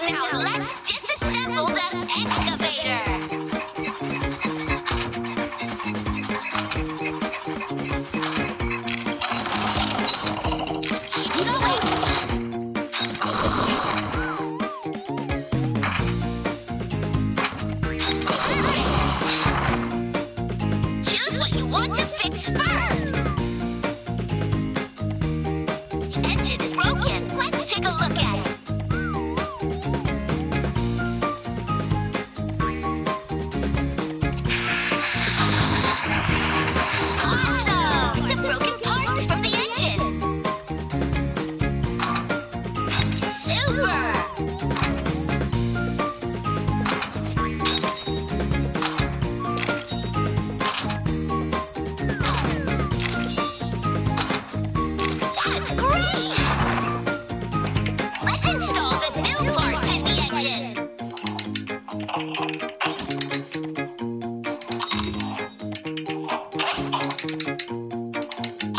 Now let's disassemble the excavator. Keep going. Choose what you want to fix first. Engine is broken. Let's take a look at it. Awesome! The broken part is from the engine. Super! That's great! Let's install the new parts in the engine.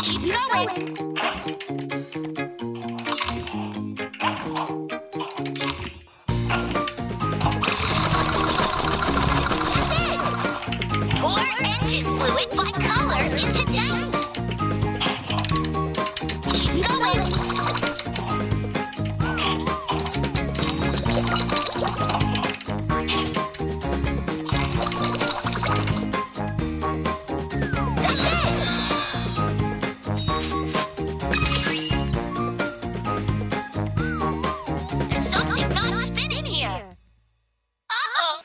Keep going. That's it. Pour engine fluid by color into tank. Keep going. That's it. There's something not spinning here. Uh-oh.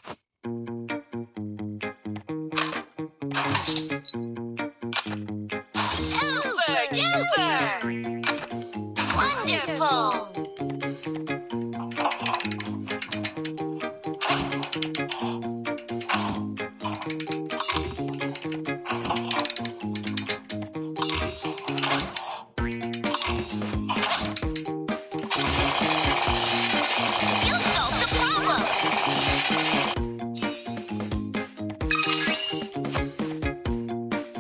Super duper! Wonderful! You solved the problem!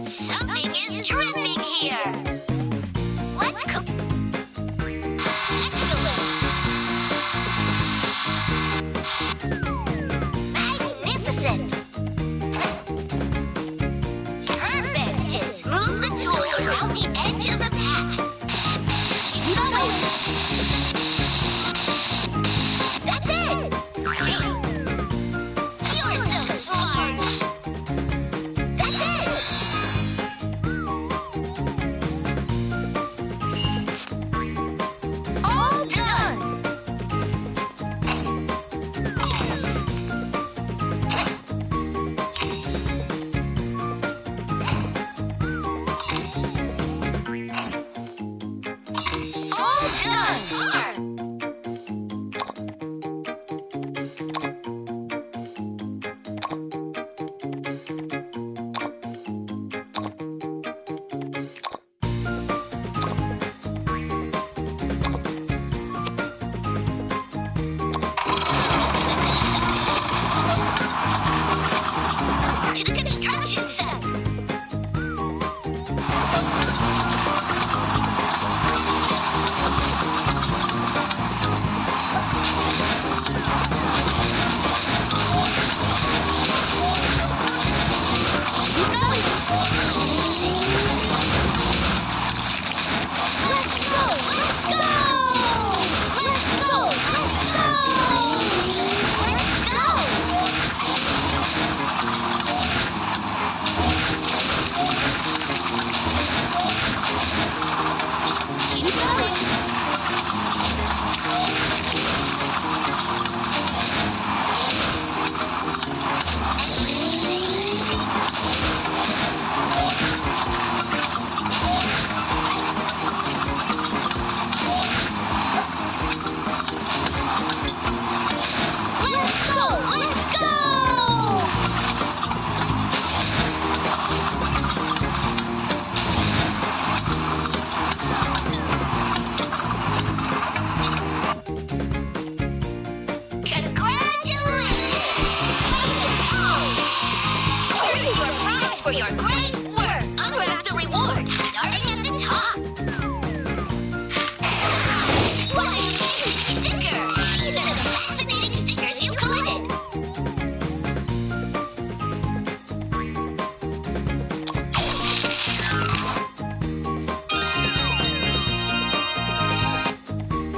Something is dripping here! Let's cook. Excellent! Magnificent! Perfect! Just move the tool around the edge of the patch.